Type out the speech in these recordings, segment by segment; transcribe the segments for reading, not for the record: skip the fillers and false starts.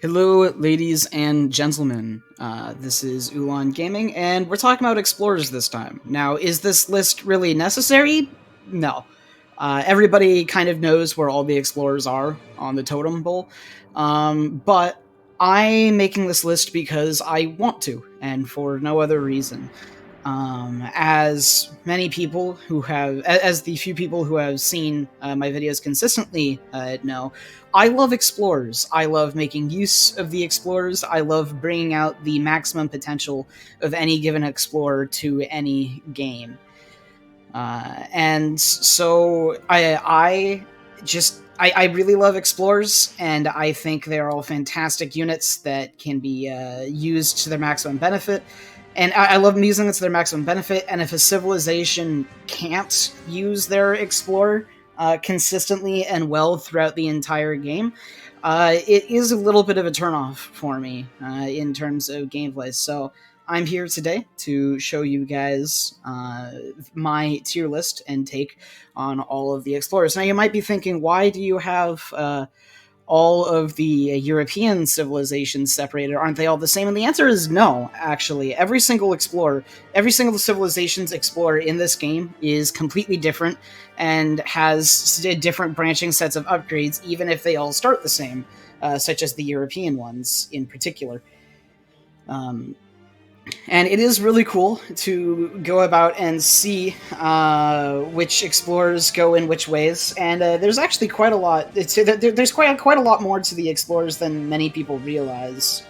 Hello, ladies and gentlemen. This is Ulan Gaming, and we're talking about explorers this time. Now, is this list really necessary? No. Everybody kind of knows where all the explorers are on the totem pole, but I'm making this list because I want to, and for no other reason. As many people who have, as the few people who have seen my videos consistently know, I love explorers. I love making use of the explorers. I love bringing out the maximum potential of any given explorer to any game. And so I really love explorers, and I think they're all fantastic units that can be used to their maximum benefit. And I love using it to their maximum benefit. And if a civilization can't use their explorer consistently and well throughout the entire game, it is a little bit of a turnoff for me in terms of gameplay. So I'm here today to show you guys my tier list and take on all of the explorers. Now, you might be thinking, why do you have all of the European civilizations separated? Aren't they all the same? And the answer is no, actually. Every single civilization's explorer in this game is completely different and has different branching sets of upgrades, even if they all start the same, such as the European ones in particular. And it is really cool to go about and see which explorers go in which ways. And there's actually quite a lot. There's quite a lot more to the explorers than many people realize.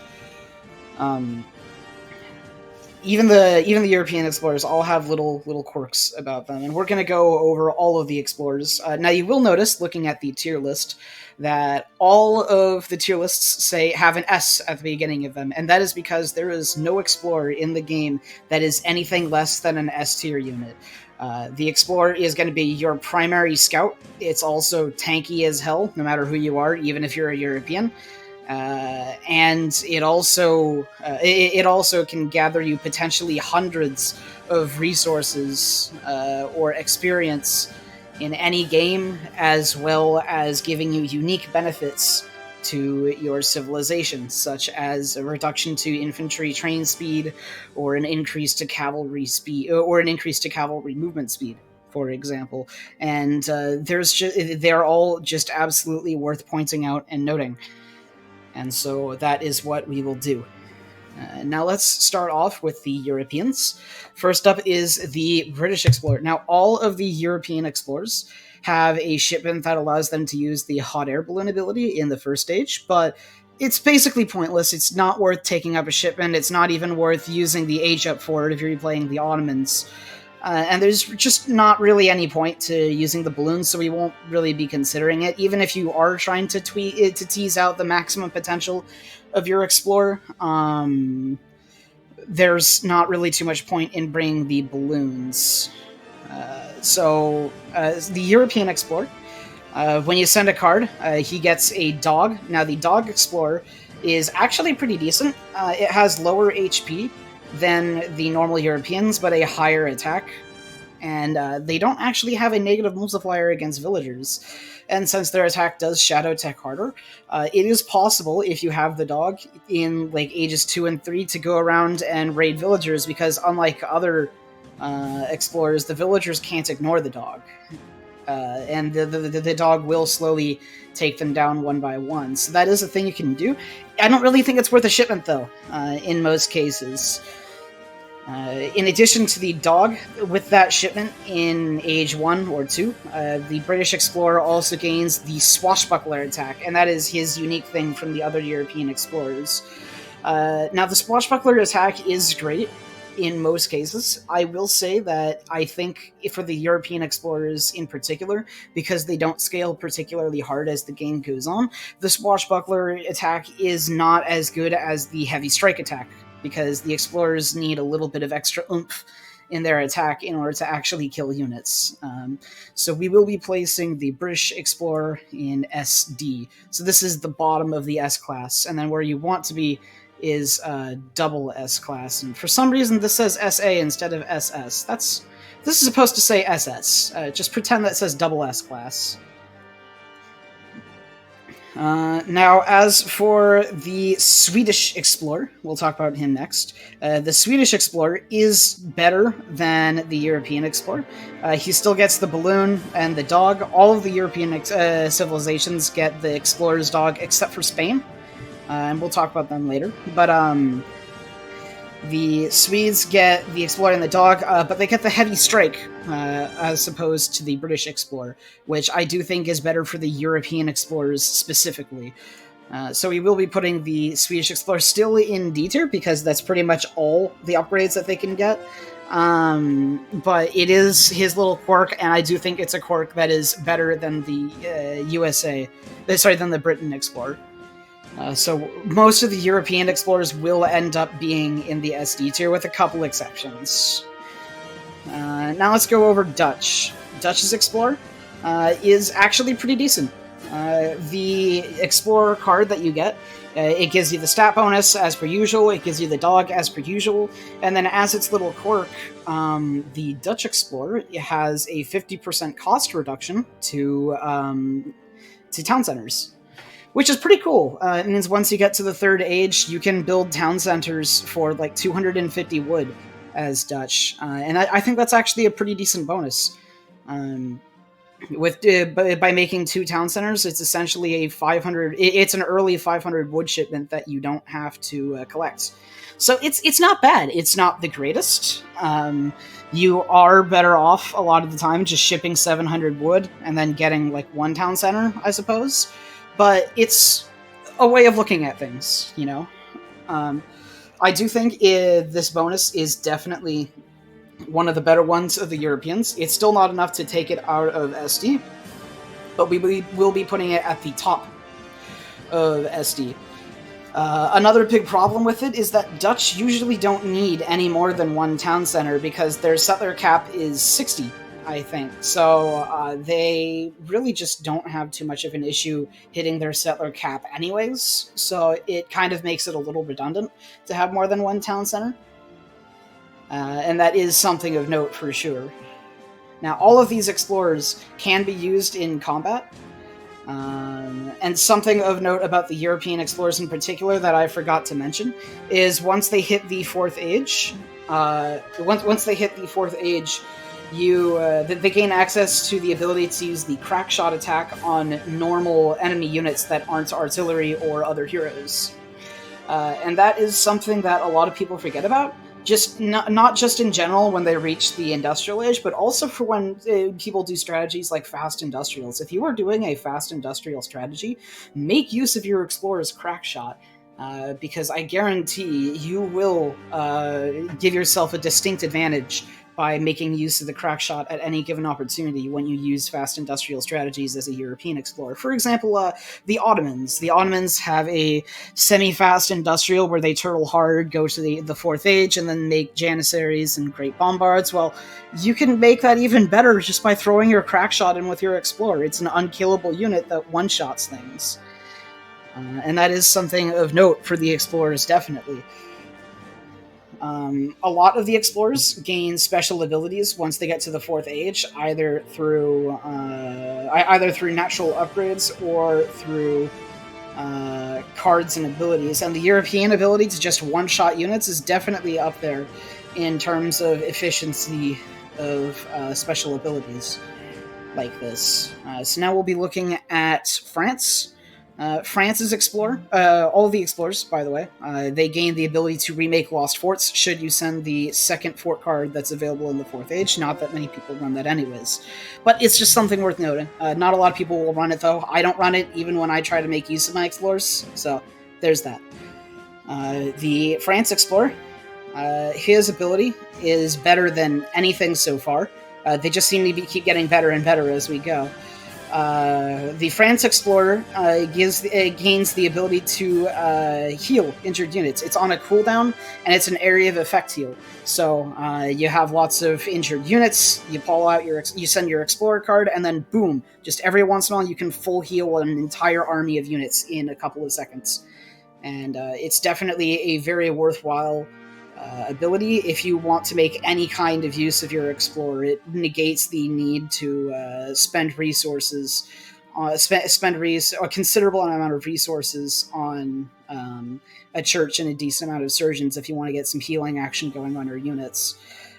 Even the European explorers all have little quirks about them, and we're going to go over all of the explorers. Now, you will notice, looking at the tier list, that all of the tier lists have an S at the beginning of them, and that is because there is no explorer in the game that is anything less than an S tier unit. The explorer is going to be your primary scout. It's also tanky as hell, no matter who you are, even if you're a European. And it also can gather you potentially hundreds of resources or experience in any game, as well as giving you unique benefits to your civilization, such as a reduction to infantry train speed, or an increase to cavalry speed, or an increase to cavalry movement speed, for example. And they're all just absolutely worth pointing out and noting. And so that is what we will do. Now let's start off with the Europeans. First up is the British Explorer. Now, all of the European explorers have a shipment that allows them to use the hot air balloon ability in the first stage, but it's basically pointless. It's not worth taking up a shipment. It's not even worth using the age-up for it if you're playing the Ottomans. And there's just not really any point to using the balloons, so we won't really be considering it. Even if you are trying to tease out the maximum potential of your Explorer, there's not really too much point in bringing the balloons. The European Explorer, when you send a card, he gets a dog. Now, the Dog Explorer is actually pretty decent. It has lower HP than the normal Europeans, but a higher attack. And they don't actually have a negative multiplier against villagers. And since their attack does shadow tech harder, it is possible, if you have the dog in like ages 2 and 3, to go around and raid villagers, because unlike other explorers, the villagers can't ignore the dog. And the dog will slowly take them down one by one. So that is a thing you can do. I don't really think it's worth a shipment, though, in most cases. In addition to the dog, with that shipment in age 1 or 2, the British Explorer also gains the Swashbuckler attack, and that is his unique thing from the other European explorers. Now, the Swashbuckler attack is great in most cases. I will say that I think for the European explorers in particular, because they don't scale particularly hard as the game goes on, the Swashbuckler attack is not as good as the Heavy Strike attack, because the explorers need a little bit of extra oomph in their attack in order to actually kill units. So we will be placing the British Explorer in SD. So this is the bottom of the S class, and then where you want to be is double S class. And for some reason this says SA instead of SS. This is supposed to say SS. Just pretend that says double S class. Now, as for the Swedish Explorer, we'll talk about him next. The Swedish Explorer is better than the European Explorer. He still gets the balloon and the dog. All of the European civilizations get the Explorer's dog, except for Spain, and we'll talk about them later. But the Swedes get the Explorer and the dog, but they get the heavy strike, as opposed to the British Explorer, which I do think is better for the European Explorers specifically. So we will be putting the Swedish Explorer still in D tier, because that's pretty much all the upgrades that they can get. But it is his little quirk, and I do think it's a quirk that is better than the than the Britain Explorer. So most of the European explorers will end up being in the SD tier, with a couple exceptions. Now let's go over Dutch. Dutch's Explorer is actually pretty decent. The Explorer card that you get, it gives you the stat bonus as per usual, it gives you the dog as per usual, and then as its little quirk, the Dutch Explorer has a 50% cost reduction to town centers, which is pretty cool. It means once you get to the third age, you can build town centers for like 250 wood as Dutch, and I think that's actually a pretty decent bonus. By making 2 town centers, it's essentially a 500. It's an early 500 wood shipment that you don't have to collect. So it's not bad. It's not the greatest. You are better off a lot of the time just shipping 700 wood and then getting like 1 town center, I suppose. But it's a way of looking at things, you know? I do think this bonus is definitely one of the better ones of the Europeans. It's still not enough to take it out of SD, but we will be putting it at the top of SD. Another big problem with it is that Dutch usually don't need any more than 1 town center, because their settler cap is 60. I think. So they really just don't have too much of an issue hitting their settler cap anyways, so it kind of makes it a little redundant to have more than 1 town center. And that is something of note for sure. Now, all of these explorers can be used in combat, and something of note about the European explorers in particular that I forgot to mention is once they hit the 4th age, they gain access to the ability to use the crack shot attack on normal enemy units that aren't artillery or other heroes. And that is something that a lot of people forget about, just not just in general when they reach the industrial age, but also for when people do strategies like fast industrials. If you are doing a fast industrial strategy, make use of your explorer's crack shot, because I guarantee you will give yourself a distinct advantage by making use of the crack shot at any given opportunity when you use fast industrial strategies as a European explorer. For example, the Ottomans. The Ottomans have a semi-fast industrial where they turtle hard, go to the 4th age, and then make Janissaries and Great Bombards. Well, you can make that even better just by throwing your crack shot in with your explorer. It's an unkillable unit that one-shots things. And that is something of note for the explorers, definitely. A lot of the explorers gain special abilities once they get to the 4th age, either through natural upgrades or through cards and abilities. And the European ability to just one-shot units is definitely up there in terms of efficiency of special abilities like this. So now we'll be looking at France. France's Explorer, all of the Explorers, by the way, they gain the ability to remake Lost Forts should you send the 2nd fort card that's available in the 4th age. Not that many people run that anyways. But it's just something worth noting. Not a lot of people will run it, though. I don't run it even when I try to make use of my Explorers, so there's that. The France Explorer, his ability is better than anything so far. They just seem to keep getting better and better as we go. The France Explorer gains the ability to heal injured units. It's on a cooldown, and it's an area of effect heal. So you have lots of injured units, you pull out you send your Explorer card, and then boom, just every once in a while you can full heal an entire army of units in a couple of seconds. And it's definitely a very worthwhile ability if you want to make any kind of use of your Explorer. It negates the need to spend resources spend a considerable amount of resources on a church and a decent amount of surgeons if you want to get some healing action going on your units.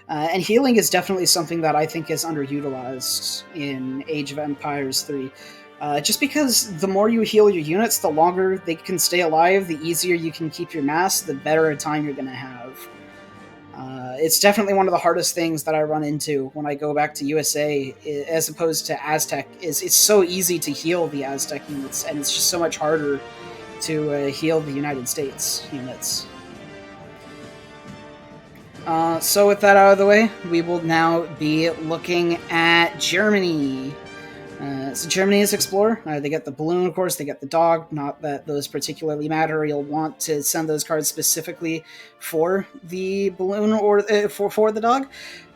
And healing is definitely something that I think is underutilized in Age of Empires 3. Just because the more you heal your units, the longer they can stay alive, the easier you can keep your mass, the better a time you're going to have. It's definitely one of the hardest things that I run into when I go back to USA, as opposed to Aztec. It's so easy to heal the Aztec units, and it's just so much harder to heal the United States units. So with that out of the way, we will now be looking at Germany. So Germany's Explorer, they get the balloon, of course, they get the dog, not that those particularly matter. You'll want to send those cards specifically for the balloon or for the dog.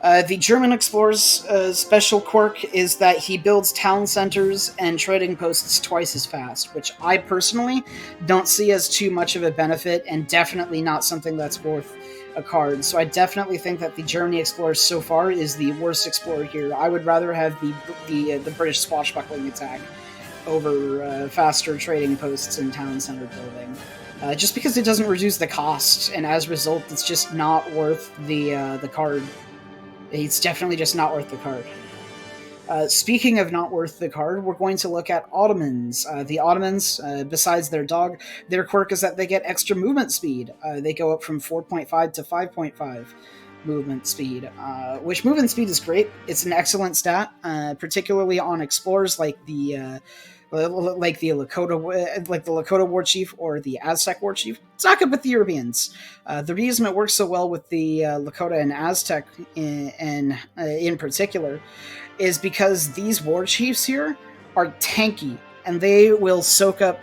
The German Explorer's special quirk is that he builds town centers and trading posts twice as fast, which I personally don't see as too much of a benefit, and definitely not something that's worth a card. So I definitely think that the Germany Explorer so far is the worst Explorer here. I would rather have the British swashbuckling attack over faster trading posts and town center building. Just because it doesn't reduce the cost, and as a result, it's just not worth the card. It's definitely just not worth the card. Speaking of not worth the card, we're going to look at Ottomans. The Ottomans, besides their dog, their quirk is that they get extra movement speed. They go up from 4.5 to 5.5 movement speed, which movement speed is great. It's an excellent stat, particularly on explorers like the Lakota Warchief or the Aztec Warchief. It's not good with the Europeans. The reason it works so well with the Lakota and Aztec in particular is because these war chiefs here are tanky, and they will soak up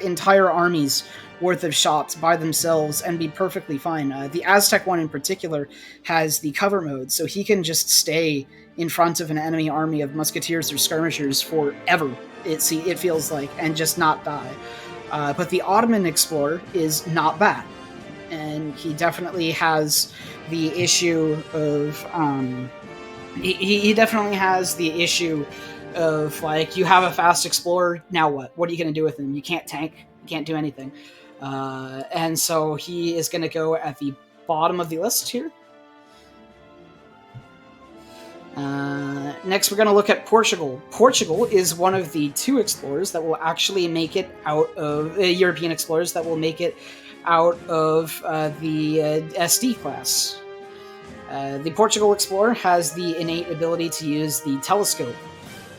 entire armies worth of shots by themselves and be perfectly fine. The Aztec one in particular has the cover mode, so he can just stay in front of an enemy army of musketeers or skirmishers forever, it feels like, and just not die. But the Ottoman Explorer is not bad, and he definitely has the issue of he definitely has the issue of, like, you have a fast explorer, now what? What are you going to do with him? You can't tank, you can't do anything. And so he is going to go at the bottom of the list here. Next, we're going to look at Portugal. Portugal is one of the two explorers that will actually make it out of European explorers that will make it out of the SD class. The Portugal Explorer has the innate ability to use the telescope,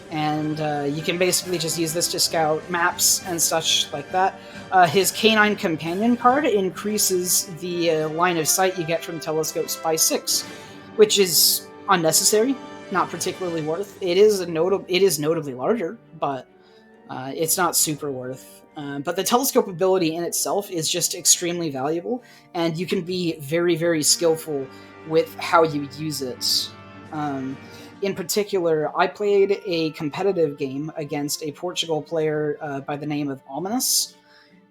and you can basically just use this to scout maps and such like that. His Canine Companion card increases the line of sight you get from telescopes by 6, which is unnecessary, not particularly worth. It is notably larger, but it's not super worth. But the telescope ability in itself is just extremely valuable, and you can be very, very skillful with how you use it. In particular, I played a competitive game against a Portugal player by the name of Ominous,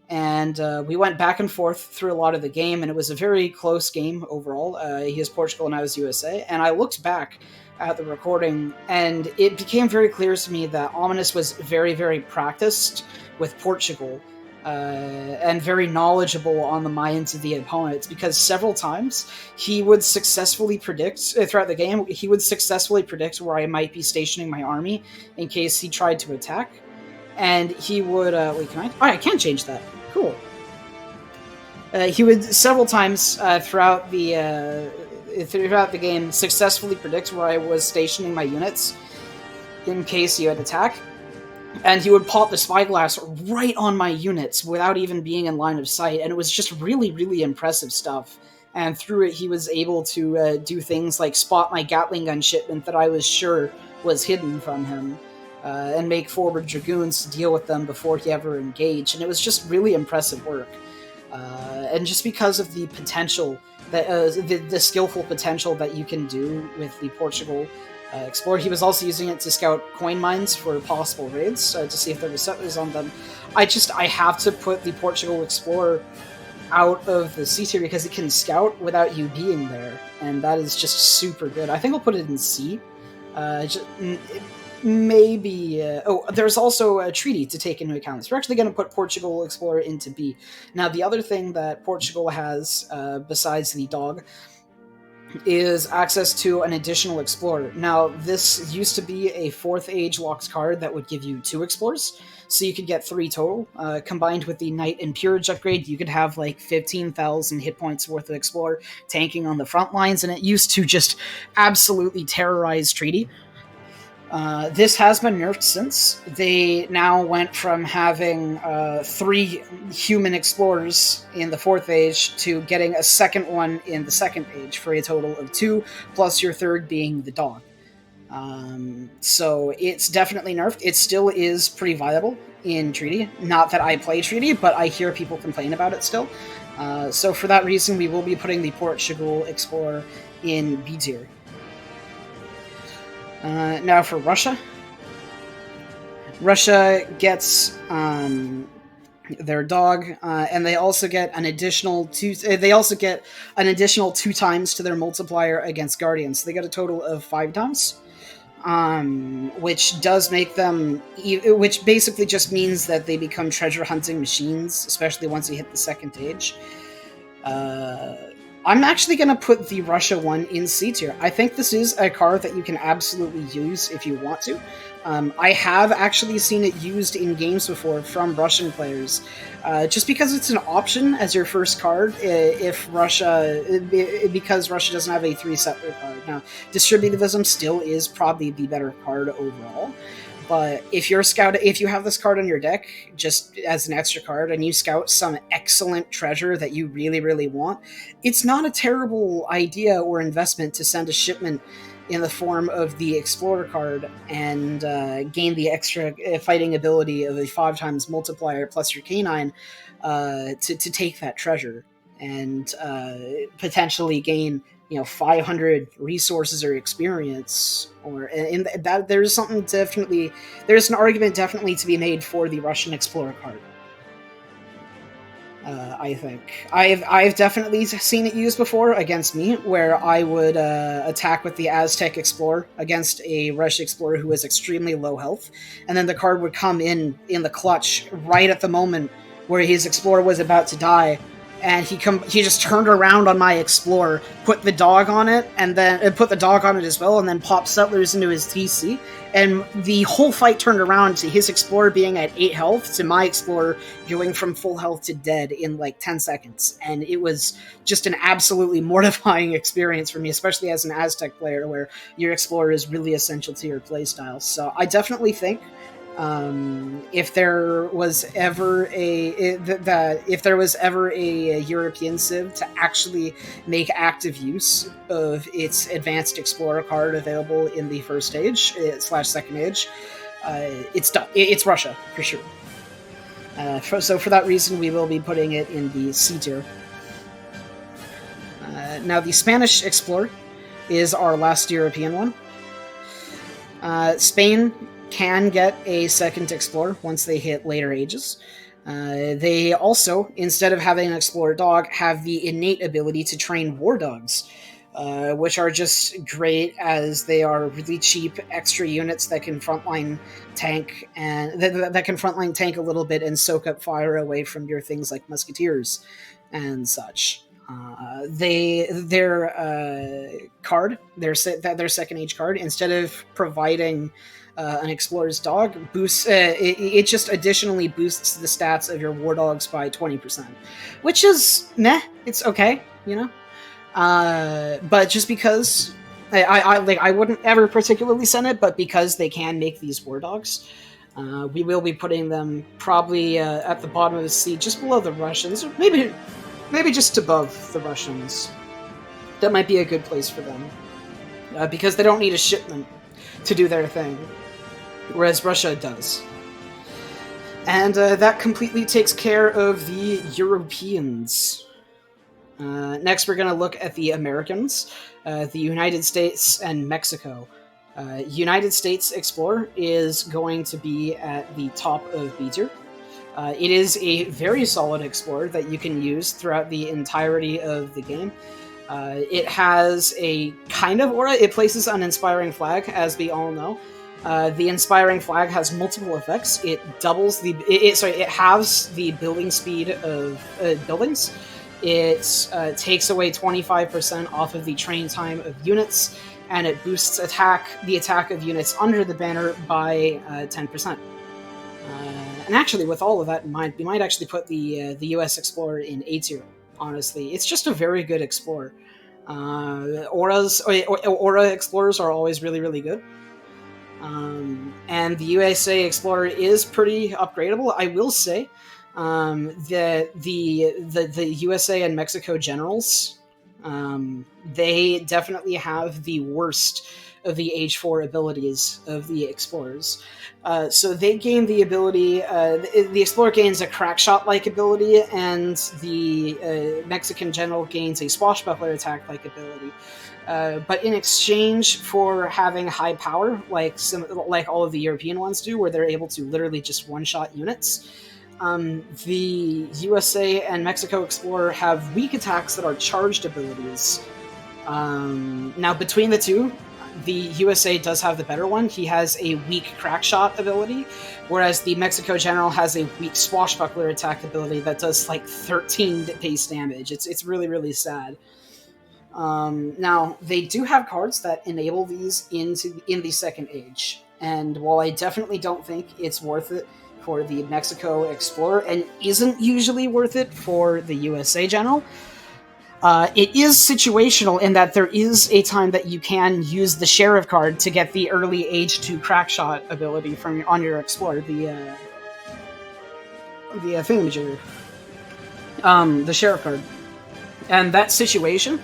and we went back and forth through a lot of the game, and it was a very close game overall. He was Portugal and I was USA, and I looked back at the recording, and it became very clear to me that Ominous was very, very practiced with Portugal, and very knowledgeable on the minds of the opponents, because several times he would successfully predict, throughout the game, he would successfully predict where I might be stationing my army in case he tried to attack. And he would, wait, can I? Oh, I can change that. Cool. He would several times throughout the game successfully predict where I was stationing my units in case he would attack. And he would pop the spyglass right on my units without even being in line of sight, and it was just really, really impressive stuff. And through it, he was able to do things like spot my Gatling gun shipment that I was sure was hidden from him, and make forward dragoons to deal with them before he ever engaged. And it was just really impressive work. And just because of the potential, that the skillful potential that you can do with the Portugal Explorer. He was also using it to scout coin mines for possible raids, to see if there were settlers on them. I have to put the Portugal Explorer out of the C tier because it can scout without you being there, and that is just super good. I think I'll put it in C. maybe. Oh, there's also a treaty to take into account. So we're actually going to put Portugal Explorer into B. Now, the other thing that Portugal has, besides the dog, is access to an additional explorer. Now, this used to be a 4th age locked card that would give you 2 explorers, so you could get 3 total. Combined with the Knight and Peerage upgrade, you could have like 15,000 hit points worth of explorer tanking on the front lines, and it used to just absolutely terrorize Treaty. This has been nerfed since. They now went from having 3 human explorers in the 4th age to getting a second one in the 2nd age for a total of 2, plus your 3rd being the dog. So it's definitely nerfed. It still is pretty viable in Treaty. Not that I play Treaty, but I hear people complain about it still. So for that reason, we will be putting the Portugal Explorer in B tier. Now for Russia. Russia gets their dog, and they also get an additional 2. They also get an additional 2 times to their multiplier against Guardians. So they get a total of 5 times, which does make them. Which basically just means that they become treasure hunting machines, especially once you hit the 2nd age. I'm actually going to put the Russia one in C tier. I think this is a card that you can absolutely use if you want to. I have actually seen it used in games before from Russian players, just because it's an option as your first card because Russia doesn't have a 3 settler card. Now, Distributivism still is probably the better card overall. But if you have this card on your deck just as an extra card and you scout some excellent treasure that you really, really want, it's not a terrible idea or investment to send a shipment in the form of the Explorer card and gain the extra fighting ability of a 5 times multiplier plus your canine to take that treasure and potentially gain 500 resources or experience, or in that there's an argument definitely to be made for the Russian Explorer card. I think I've definitely seen it used before against me, where I would attack with the Aztec Explorer against a Russian Explorer who was extremely low health, and then the card would come in the clutch right at the moment where his Explorer was about to die. And he just turned around on my Explorer, put the dog on it, and then put the dog on it as well, and then popped settlers into his TC. And the whole fight turned around to his Explorer being at 8 health to my Explorer going from full health to dead in like 10 seconds. And it was just an absolutely mortifying experience for me, especially as an Aztec player, where your Explorer is really essential to your playstyle. So I definitely think if there was ever a European Civ to actually make active use of its advanced Explorer card available in the 1st age / 2nd age, it's Russia for sure. So for that reason, we will be putting it in the C tier. Now the Spanish Explorer is our last European one. Spain can get a 2nd Explorer once they hit later ages. They also, instead of having an Explorer dog, have the innate ability to train war dogs, which are just great as they are really cheap extra units that can frontline tank and that can frontline tank a little bit and soak up fire away from your things like musketeers and such. Their card, their 2nd age card, instead of providing an Explorer's dog, boosts it just additionally boosts the stats of your war dogs by 20%, which is meh. It's okay, but just because I wouldn't ever particularly send it, but because they can make these war dogs, we will be putting them probably at the bottom of the sea, just below the Russians, or maybe just above the Russians. That might be a good place for them, because they don't need a shipment to do their thing, whereas Russia does. And that completely takes care of the Europeans. Next, we're going to look at the Americans, the United States and Mexico. United States Explorer is going to be at the top of B tier. It is a very solid Explorer that you can use throughout the entirety of the game. It has a kind of aura. It places an inspiring flag, as we all know. The Inspiring Flag has multiple effects. It doubles the it halves the building speed of buildings. It takes away 25% off of the train time of units, and it boosts the attack of units under the banner by 10%. And actually, with all of that in mind, we might actually put the U.S. Explorer in A tier. Honestly, it's just a very good Explorer. Aura Explorers are always really, really good. And the USA Explorer is pretty upgradable. I will say that the USA and Mexico generals, they definitely have the worst of the Age 4 abilities of the Explorers. So they gain the ability, the Explorer gains a crackshot-like ability, and the Mexican general gains a swashbuckler attack-like ability. But in exchange for having high power, like all of the European ones do, where they're able to literally just one-shot units, the USA and Mexico Explorer have weak attacks that are charged abilities. Now, between the two, the USA does have the better one. He has a weak crackshot ability, whereas the Mexico General has a weak swashbuckler attack ability that does like 13 base damage. It's really, really sad. Now, they do have cards that enable these in the Second Age, and while I definitely don't think it's worth it for the Mexico Explorer, and isn't usually worth it for the USA General, it is situational in that there is a time that you can use the Sheriff card to get the early Age 2 Crackshot ability on your Explorer, the thingamajigger. The Sheriff card. And that situation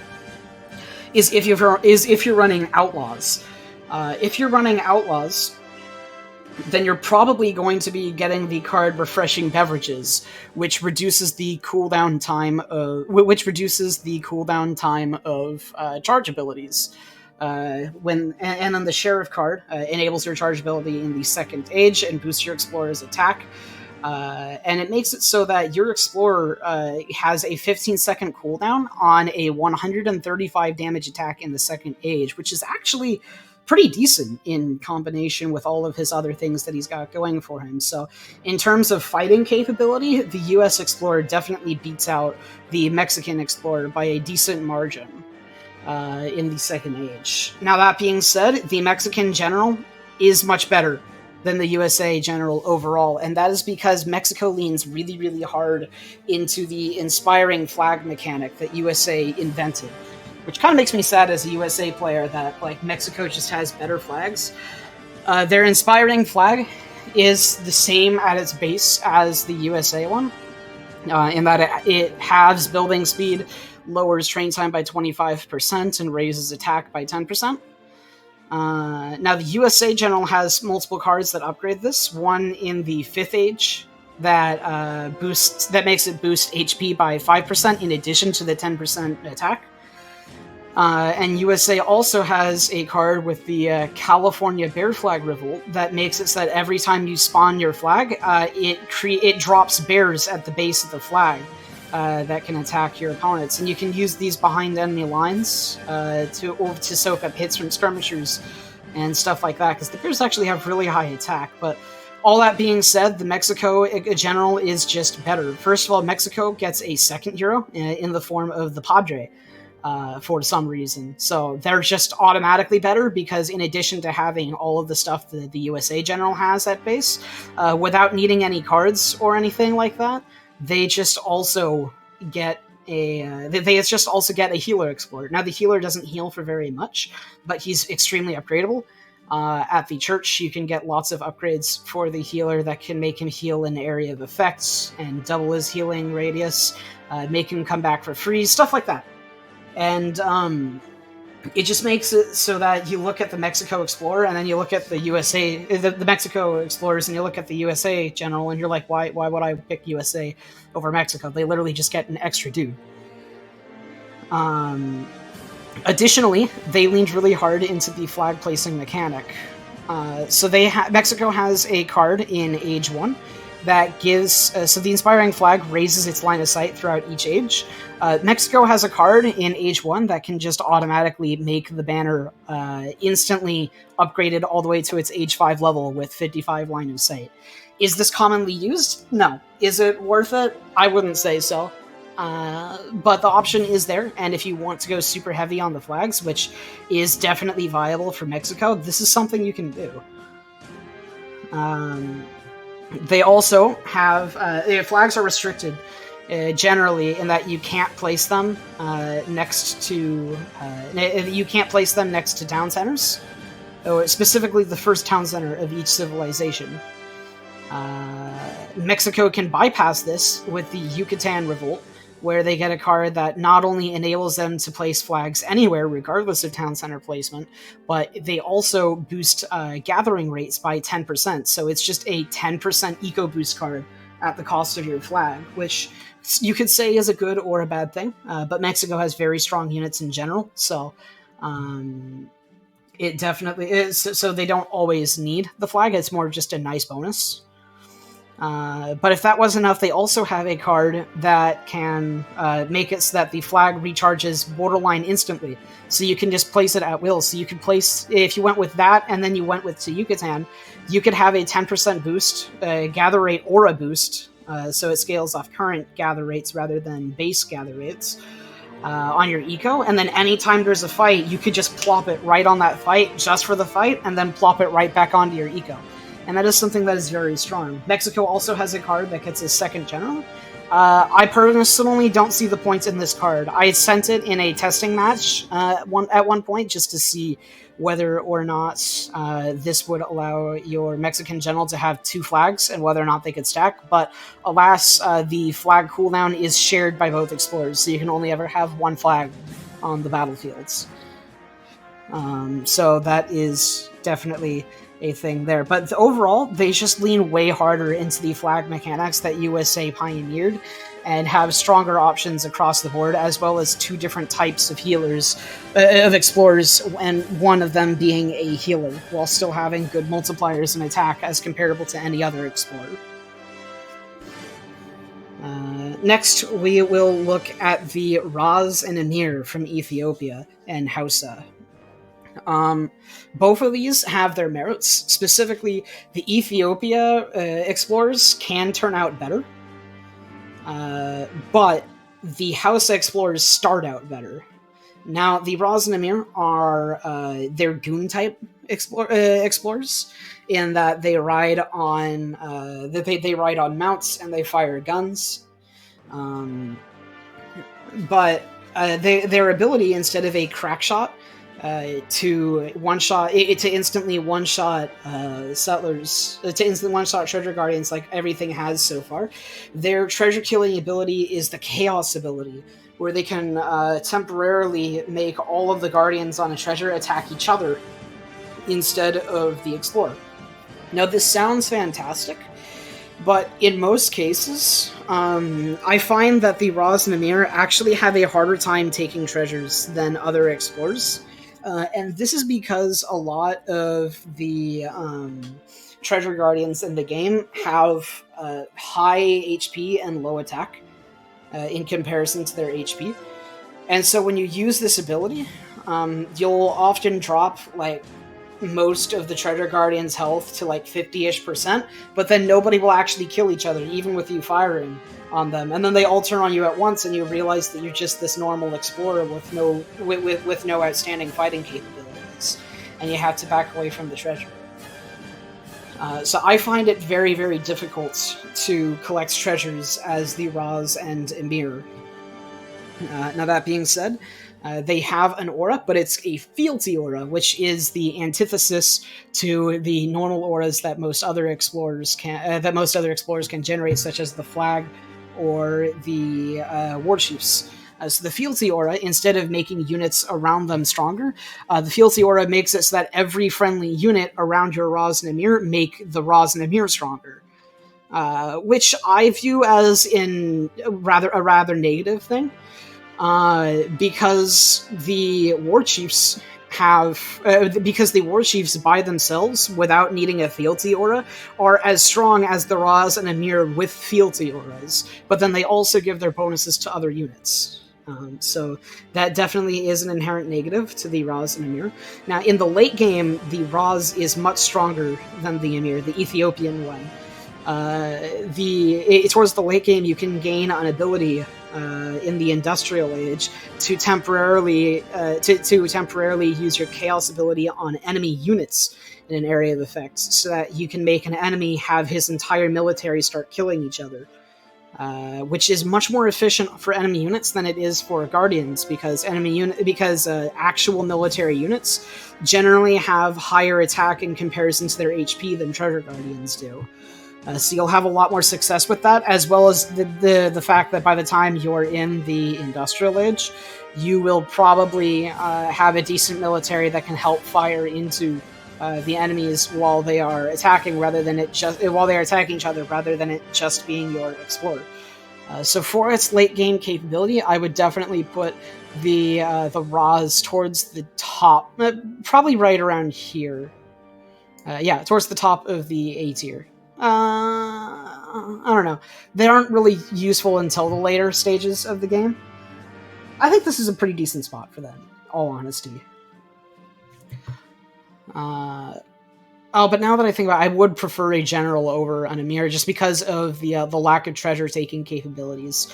is if you're running Outlaws. If you're running Outlaws, then you're probably going to be getting the card Refreshing Beverages, which reduces the cooldown time of charge abilities. And then the Sheriff card enables your charge ability in the Second Age and boosts your Explorer's attack. And it makes it so that your Explorer has a 15-second cooldown on a 135 damage attack in the Second Age, which is actually pretty decent in combination with all of his other things that he's got going for him. So in terms of fighting capability, the US Explorer definitely beats out the Mexican Explorer by a decent margin in the Second Age. Now, that being said, the Mexican General is much better than the USA General overall, and that is because Mexico leans really, really hard into the Inspiring Flag mechanic that USA invented, which kind of makes me sad as a USA player that like Mexico just has better flags. Their Inspiring Flag is the same at its base as the USA one, in that it halves building speed, lowers train time by 25%, and raises attack by 10%. Now, the USA General has multiple cards that upgrade this. One in the 5th Age that makes it boost HP by 5% in addition to the 10% attack. And USA also has a card with the California Bear Flag Revolt that makes it so that every time you spawn your flag, it drops bears at the base of the flag that can attack your opponents. And you can use these behind enemy lines to soak up hits from skirmishers and stuff like that, because the bears actually have really high attack. But all that being said, the Mexico General is just better. First of all, Mexico gets a second hero in the form of the Padre. For some reason. So they're just automatically better because in addition to having all of the stuff that the USA General has at base, without needing any cards or anything like that, they just also get a healer explorer. Now, the healer doesn't heal for very much, but he's extremely upgradable. At the church, you can get lots of upgrades for the healer that can make him heal in area of effects and double his healing radius, make him come back for free, stuff like that. And it just makes it so that you look at the Mexico Explorer and then you look at the USA, the Mexico Explorers, and you look at the USA General, and you're like, why would I pick USA over Mexico? They literally just get an extra dude. Additionally, they leaned really hard into the flag placing mechanic. So Mexico has a card in Age 1 that gives... so the Inspiring Flag raises its line of sight throughout each age. Mexico has a card in Age 1 that can just automatically make the banner instantly upgraded all the way to its Age 5 level with 55 line of sight. Is this commonly used? No. Is it worth it? I wouldn't say so. But the option is there, and if you want to go super heavy on the flags, which is definitely viable for Mexico, this is something you can do. They also have... flags are restricted generally in that you can't place them next to... you can't place them next to town centers, specifically the first town center of each civilization. Mexico can bypass this with the Yucatan Revolt, where they get a card that not only enables them to place flags anywhere, regardless of town center placement, but they also boost gathering rates by 10%. So it's just a 10% eco boost card at the cost of your flag, which you could say is a good or a bad thing. But Mexico has very strong units in general, so it definitely is. So they don't always need the flag. It's more just a nice bonus. But if that wasn't enough, they also have a card that can make it so that the flag recharges borderline instantly. So you can just place it at will. So you could place, if you went with that and then you went with to Yucatan, you could have a 10% boost, gather rate aura boost, so it scales off current gather rates rather than base gather rates, on your eco. And then anytime there's a fight, you could just plop it right on that fight just for the fight, and then plop it right back onto your eco. And that is something that is very strong. Mexico also has a card that gets a second general. I personally don't see the points in this card. I sent it in a testing match at one point just to see whether or not this would allow your Mexican general to have 2 flags and whether or not they could stack. But alas, the flag cooldown is shared by both explorers, so you can only ever have 1 flag on the battlefields. So that is definitely a thing there. But overall, they just lean way harder into the flag mechanics that USA pioneered and have stronger options across the board, as well as 2 different types of healers, of explorers, and one of them being a healer, while still having good multipliers in attack as comparable to any other explorer. Next, we will look at the Raz and Emir from Ethiopia and Hausa. Both of these have their merits. Specifically, the Ethiopia explorers can turn out better, but the Hausa explorers start out better. Now, the Raz and Emir are they're goon-type explorers, in that they ride on they ride on mounts and they fire guns. But their ability, instead of a crack shot, to instantly one-shot settlers, to instant one-shot treasure guardians like everything has so far, their treasure-killing ability is the chaos ability, where they can temporarily make all of the guardians on a treasure attack each other instead of the explorer. Now, this sounds fantastic, but in most cases, I find that the Raz and Emir actually have a harder time taking treasures than other explorers. And this is because a lot of the treasure guardians in the game have high HP and low attack in comparison to their HP. And so when you use this ability, you'll often drop like most of the treasure guardians' health to like 50-ish%, but then nobody will actually kill each other, even with you firing on them. And then they all turn on you at once, and you realize that you're just this normal explorer with no outstanding fighting capabilities, and you have to back away from the treasure. So I find it very, very difficult to collect treasures as the Raz and Emir. Now, that being said, they have an aura, but it's a fealty aura, which is the antithesis to the normal auras that most other explorers can generate, such as the flag or the Warchiefs. So the fealty aura, instead of making units around them stronger, the fealty aura makes it so that every friendly unit around your Raz and Emir make the Raz and Emir stronger, which I view as a rather negative thing. Because the Warchiefs have because the Warchiefs by themselves, without needing a fealty aura, are as strong as the Raz and Emir with fealty auras. But then they also give their bonuses to other units. So that definitely is an inherent negative to the Raz and Emir. Now, in the late game, the Raz is much stronger than the Emir, the Ethiopian one. Towards the late game, you can gain an ability in the Industrial Age to temporarily use your Chaos ability on enemy units in an area of effect, so that you can make an enemy have his entire military start killing each other. Which is much more efficient for enemy units than it is for Guardians, because actual military units generally have higher attack in comparison to their HP than Treasure Guardians do. So you'll have a lot more success with that, as well as the fact that by the time you're in the Industrial Age, you will probably have a decent military that can help fire into the enemies while they are attacking, while they are attacking each other, rather than it just being your Explorer. So for its late game capability, I would definitely put the Raz towards the top, probably right around here. Yeah, towards the top of the A tier. I don't know. They aren't really useful until the later stages of the game. I think this is a pretty decent spot for them, in all honesty. But now that I think about it, I would prefer a general over an Emir, just because of the lack of treasure taking capabilities.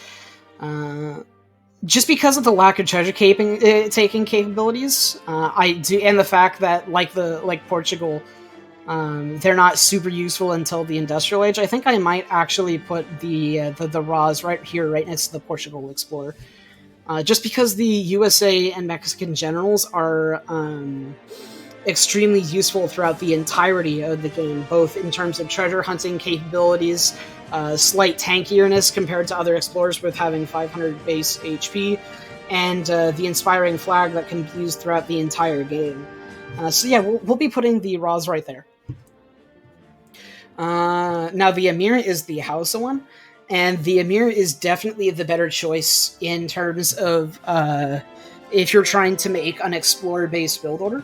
Just because of the lack of treasure taking capabilities, I do, and the fact that like Portugal, they're not super useful until the Industrial Age. I think I might actually put the Raz right here, right next to the Portugal Explorer, just because the USA and Mexican generals are extremely useful throughout the entirety of the game, both in terms of treasure hunting capabilities, slight tankierness compared to other explorers with having 500 base HP, and the inspiring flag that can be used throughout the entire game. So yeah, we'll be putting the Raz right there. Now the Emir is the Hausa one, and the Emir is definitely the better choice in terms of if you're trying to make an Explorer-based build order,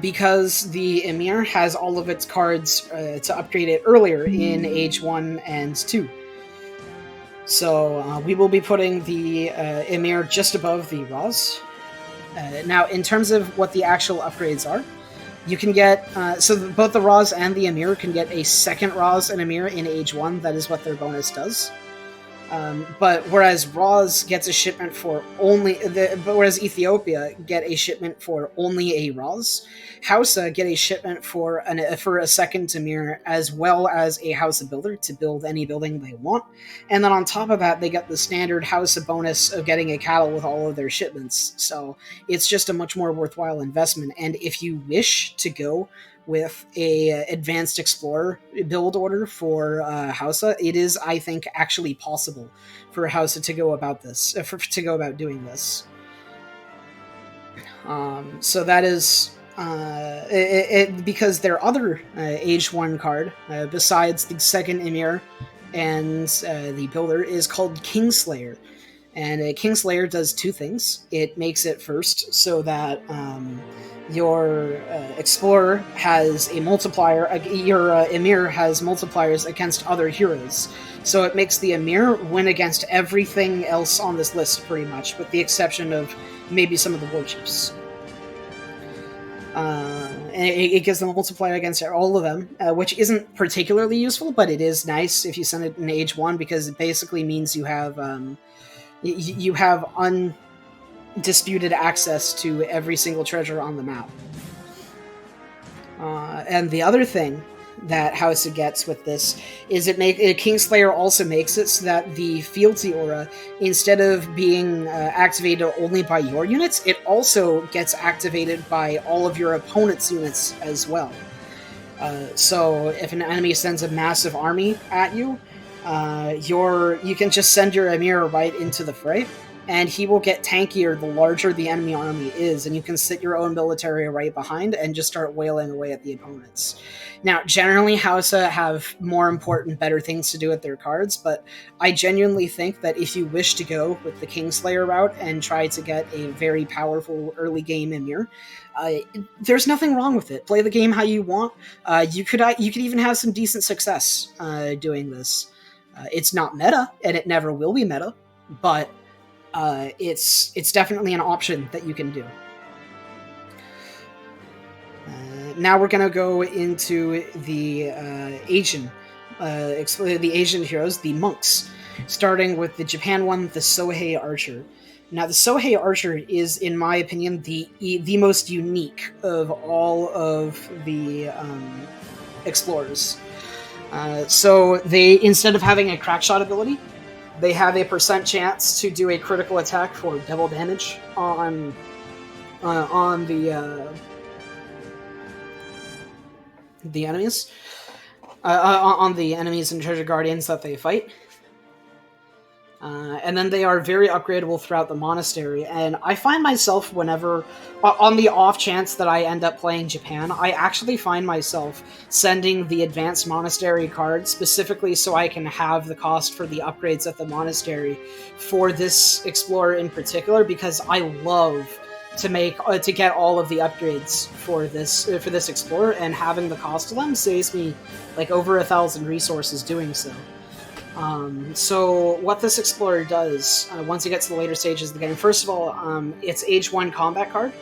because the Emir has all of its cards to upgrade it earlier in Age 1 and 2. So we will be putting the Emir just above the Raz. Now, in terms of what the actual upgrades are, you can get, so both the Raz and the Emir can get a second Raz and Emir in Age 1, that is what their bonus does. But whereas Raz gets a shipment for whereas Ethiopia get a shipment for only a Raz, Hausa get a shipment for a second Emir, as well as a Hausa builder to build any building they want. And then on top of that, they get the standard Hausa bonus of getting a cattle with all of their shipments. So it's just a much more worthwhile investment. And if you wish to go with a advanced Explorer build order for Hausa, it is, I think, actually possible for Hausa to go about this, doing this. So that is because their other Age 1 card, besides the second Emir and the builder, is called Kingslayer. And Kingslayer does two things. It makes it first so that your Explorer has a multiplier, your Emir has multipliers against other heroes. So it makes the Emir win against everything else on this list, pretty much, with the exception of maybe some of the Warchiefs. And it gives them a multiplier against all of them, which isn't particularly useful, but it is nice if you send it in Age 1, because it basically means you have undisputed access to every single treasure on the map. And the other thing that Hausa gets with this is Kingslayer also makes it so that the fealty aura, instead of being activated only by your units, it also gets activated by all of your opponent's units as well. So if an enemy sends a massive army at you, you can just send your Emir right into the fray, and he will get tankier the larger the enemy army is, and you can sit your own military right behind and just start wailing away at the opponents. Now, generally, Hausa have more important, better things to do with their cards, but I genuinely think that if you wish to go with the Kingslayer route and try to get a very powerful early game Emir, there's nothing wrong with it. Play the game how you want. You could even have some decent success doing this. It's not meta, and it never will be meta, but it's definitely an option that you can do. Now we're gonna go into the the Asian heroes, the monks, starting with the Japan one, the Sohei Archer. Now, the Sohei Archer is, in my opinion, the most unique of all of the explorers. So they, instead of having a crackshot ability, they have a % chance to do a critical attack for double damage on the enemies, on the enemies and treasure guardians that they fight. And then they are very upgradable throughout the monastery, and I find myself whenever, on the off chance that I end up playing Japan, I actually find myself sending the advanced monastery card specifically so I can have the cost for the upgrades at the monastery for this explorer in particular, because I love to get all of the upgrades for this explorer, and having the cost of them saves me like over 1,000 resources doing so. So what this explorer does once you get to the later stages of the game, first of all, its age 1 combat card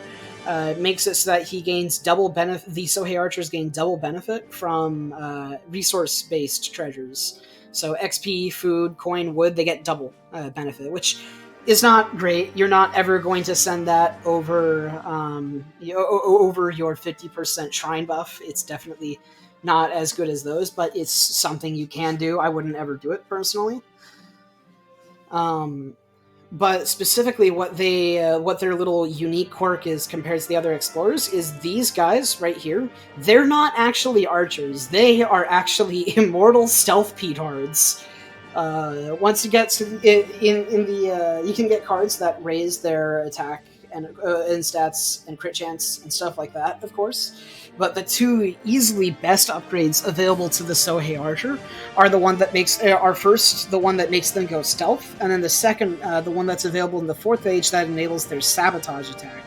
makes it so that he gains double benefit. The Sohei archers gain double benefit from resource-based treasures. So XP, food, coin, wood, they get double benefit, which is not great. You're not ever going to send that over over your 50% shrine buff. It's definitely not as good as those, but it's something you can do. I wouldn't ever do it personally. But specifically, what their little unique quirk is compared to the other explorers is these guys right here. They're not actually archers. They are actually immortal stealth petards. Once you get to you can get cards that raise their attack and stats and crit chance and stuff like that, of course. But the two easily best upgrades available to the Sohei Archer are the one that makes first the one that makes them go stealth, and then the second, the one that's available in the 4th age that enables their sabotage attack.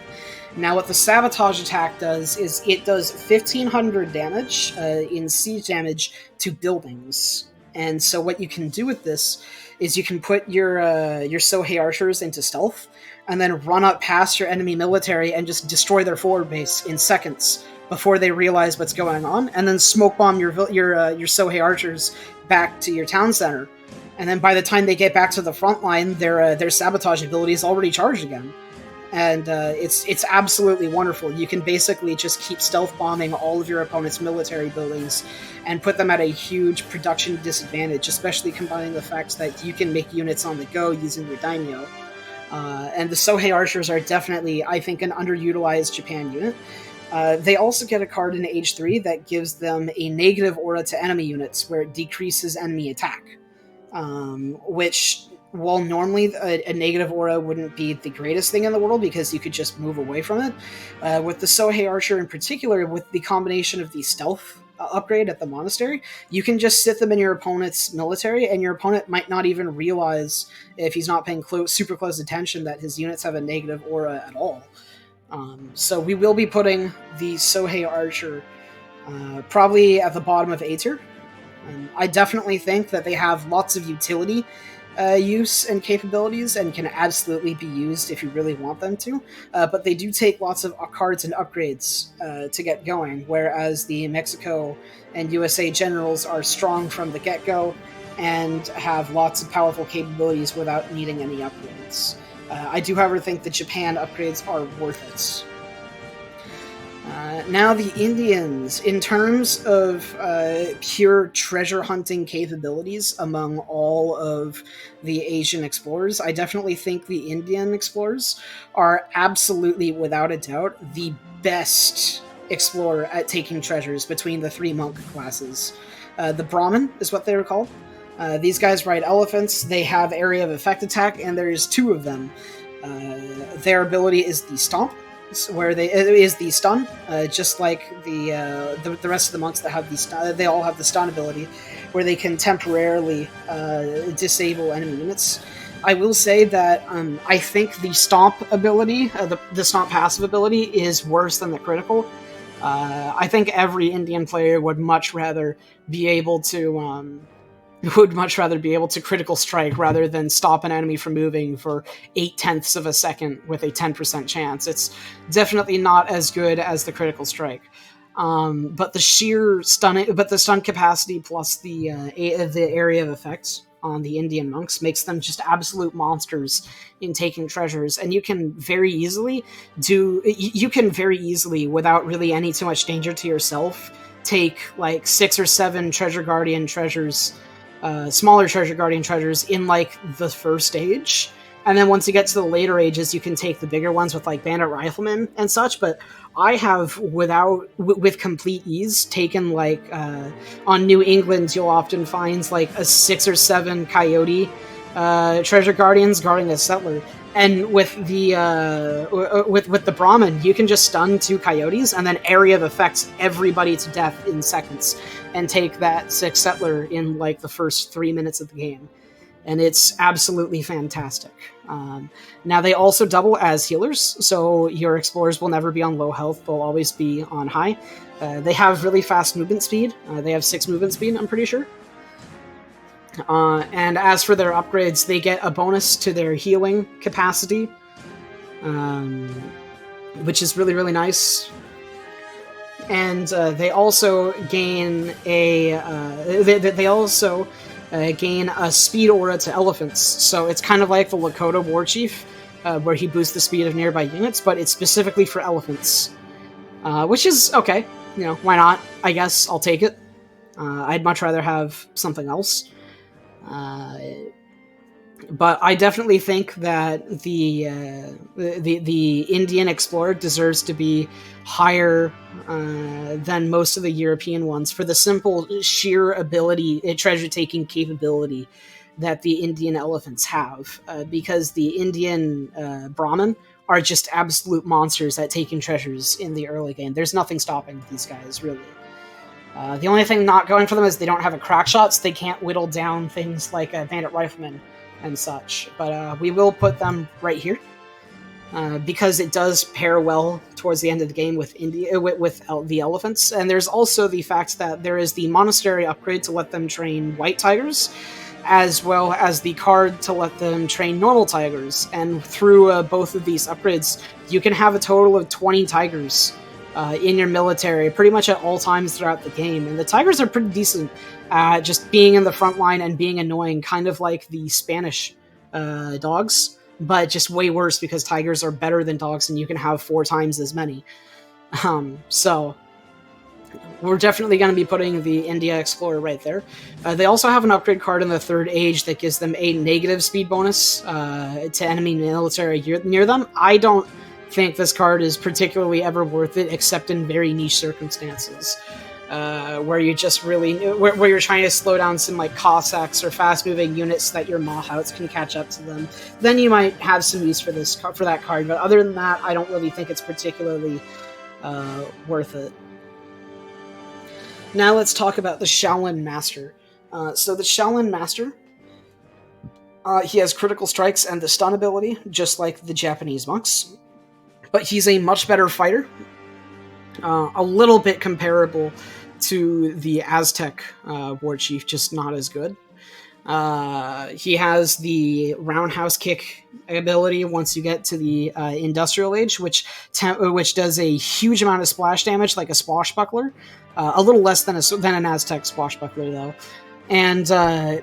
Now, what the sabotage attack does is it does 1,500 damage in siege damage to buildings. And so what you can do with this is you can put your Sohei archers into stealth, and then run up past your enemy military and just destroy their forward base in seconds before they realize what's going on, and then smoke bomb your Sohei archers back to your town center. And then by the time they get back to the front line, their sabotage ability is already charged again. And it's absolutely wonderful. You can basically just keep stealth bombing all of your opponent's military buildings and put them at a huge production disadvantage, especially combining the fact that you can make units on the go using your daimyo. And the Sohei archers are definitely, I think, an underutilized Japan unit. They also get a card in Age 3 that gives them a negative aura to enemy units, where it decreases enemy attack. Which, while normally a negative aura wouldn't be the greatest thing in the world because you could just move away from it, with the Sohei Archer in particular, with the combination of the stealth upgrade at the monastery, you can just sit them in your opponent's military, and your opponent might not even realize, if he's not paying super close attention, that his units have a negative aura at all. So we will be putting the Sohei Archer probably at the bottom of A tier. I definitely think that they have lots of utility use and capabilities, and can absolutely be used if you really want them to, but they do take lots of cards and upgrades to get going, whereas the Mexico and USA generals are strong from the get-go and have lots of powerful capabilities without needing any upgrades. I do, however, think the Japan upgrades are worth it. Now the Indians, in terms of pure treasure hunting capabilities among all of the Asian explorers, I definitely think the Indian explorers are absolutely, without a doubt, the best explorer at taking treasures between the 3 monk classes. The Brahmin is what they were called. These guys ride elephants. They have area of effect attack, and there's 2 of them. Their ability is the Stomp, where they it is the stun, just like the rest of the monks that have the stun. They all have the stun ability, where they can temporarily disable enemy units. I will say that I think the Stomp ability, the Stomp passive ability, is worse than the critical. I think every Indian player would much rather be able to critical strike rather than stop an enemy from moving for 0.8 of a second with a 10% chance. It's definitely not as good as the critical strike. But the stun capacity plus the area of effects on the Indian monks makes them just absolute monsters in taking treasures, and you can very easily, without really any too much danger to yourself, take like 6 or 7 treasure guardian treasures, smaller treasure guardian treasures in like the first age, and then once you get to the later ages, you can take the bigger ones with like bandit riflemen and such. But I have, with complete ease, taken like on New England, you'll often find like a 6 or 7 coyote treasure guardians guarding a settler, and with the Brahmin, you can just stun 2 coyotes and then area of effects everybody to death in seconds, and take that 6 settler in like the first 3 minutes of the game. And it's absolutely fantastic. Now, they also double as healers, so your explorers will never be on low health, they'll always be on high. They have really fast movement speed. They have 6 movement speed, I'm pretty sure. And as for their upgrades, they get a bonus to their healing capacity, which is really, really nice. And they also gain gain a speed aura to elephants. So it's kind of like the Lakota Warchief, where he boosts the speed of nearby units, but it's specifically for elephants. Which is okay. You know, why not? I guess I'll take it. I'd much rather have something else. But I definitely think that the Indian Explorer deserves to be higher than most of the European ones for the simple sheer ability, treasure-taking capability that the Indian elephants have. Because the Indian Brahmin are just absolute monsters at taking treasures in the early game. There's nothing stopping these guys, really. The only thing not going for them is they don't have a crack shot, so they can't whittle down things like bandit riflemen and such. But we will put them right here, because it does pair well towards the end of the game with the elephants. And there's also the fact that there is the monastery upgrade to let them train white tigers, as well as the card to let them train normal tigers. And through both of these upgrades, you can have a total of 20 tigers in your military pretty much at all times throughout the game. And the tigers are pretty decent at just being in the front line and being annoying, kind of like the Spanish dogs, but just way worse because tigers are better than dogs and you can have 4 times as many. So we're definitely going to be putting the India Explorer right there. They also have an upgrade card in the 3rd age that gives them a negative speed bonus to enemy military near them. I don't think this card is particularly ever worth it, except in very niche circumstances, where you just really where you're trying to slow down some like Cossacks or fast-moving units so that your Mahouts can catch up to them. Then you might have some use for that card, but other than that, I don't really think it's particularly worth it. Now let's talk about the Shaolin Master. So the Shaolin Master, he has critical strikes and the stun ability, just like the Japanese monks. But he's a much better fighter, a little bit comparable to the Aztec Warchief, just not as good. He has the roundhouse kick ability once you get to the Industrial Age, which does a huge amount of splash damage, like a swashbuckler. A little less than an Aztec swashbuckler, though. And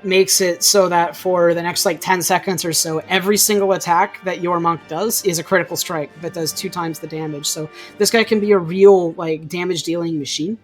makes it so that for the next like 10 seconds or so, every single attack that your monk does is a critical strike that does 2 times the damage. So this guy can be a real like damage dealing machine.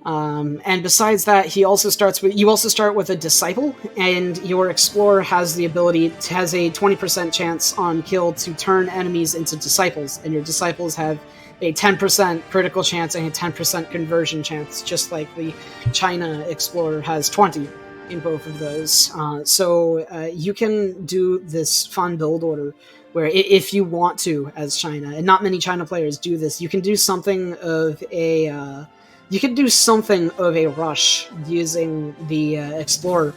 And besides that, you also start with a disciple, and your explorer has the ability has a 20% chance on kill to turn enemies into disciples, and your disciples have a 10% critical chance and a 10% conversion chance, just like the China Explorer has 20. in both of those. So you can do this fun build order where, if you want to, as China, and not many China players do this, you can do something of a rush using the Explorer,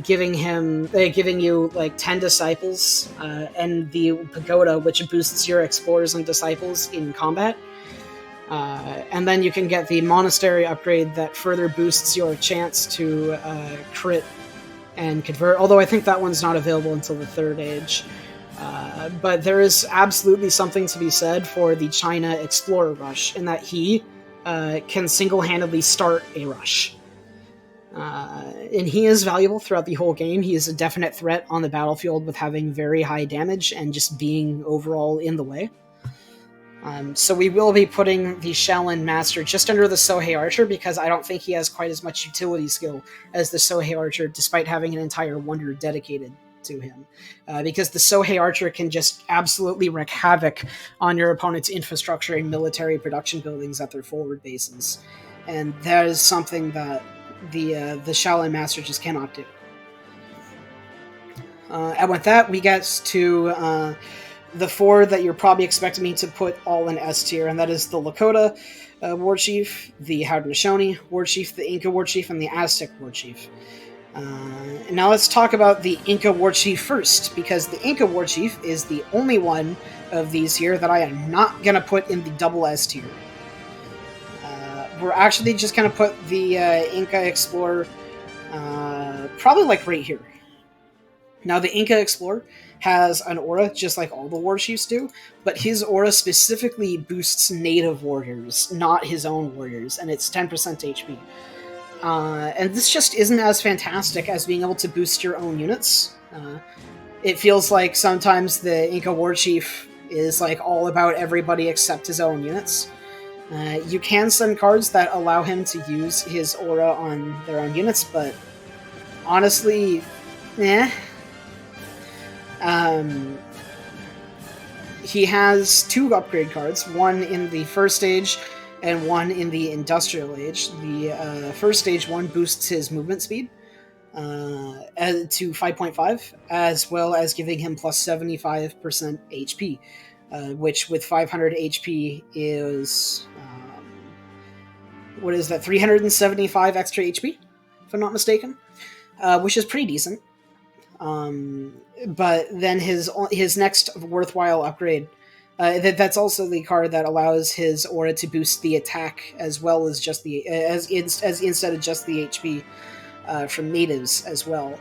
giving you like 10 disciples, and the pagoda, which boosts your explorers and disciples in combat. And then you can get the monastery upgrade that further boosts your chance to crit and convert, although I think that one's not available until the 3rd age. But there is absolutely something to be said for the China Explorer rush, in that he can single-handedly start a rush. And he is valuable throughout the whole game. He is a definite threat on the battlefield with having very high damage and just being overall in the way. So we will be putting the Shaolin Master just under the Sohei Archer, because I don't think he has quite as much utility skill as the Sohei Archer, despite having an entire wonder dedicated to him. Because the Sohei Archer can just absolutely wreak havoc on your opponent's infrastructure and military production buildings at their forward bases. And that is something that the Shaolin Master just cannot do. And with that, we get to the 4 that you're probably expecting me to put all in S tier, and that is the Lakota Warchief, the Haudenosaunee Warchief, the Inca Warchief, and the Aztec Warchief. Now let's talk about the Inca Warchief first, because the Inca Warchief is the only one of these here that I am not going to put in the double S tier. We're actually just going to put the Inca Explorer probably like right here. Now, the Inca Explorer has an aura just like all the Warchiefs do, but his aura specifically boosts native warriors, not his own warriors, and it's 10% HP. And this just isn't as fantastic as being able to boost your own units. It feels like sometimes the Inca Warchief is like all about everybody except his own units. You can send cards that allow him to use his aura on their own units, but honestly, he has 2 upgrade cards, one in the first stage and one in the industrial age. The first stage one boosts his movement speed to 5.5, as well as giving him plus 75% HP, which with 500 HP is, what is that, 375 extra HP, if I'm not mistaken, which is pretty decent. But then his next worthwhile upgrade, that's also the card that allows his aura to boost the attack as well as just the as instead of just the HP from natives as well,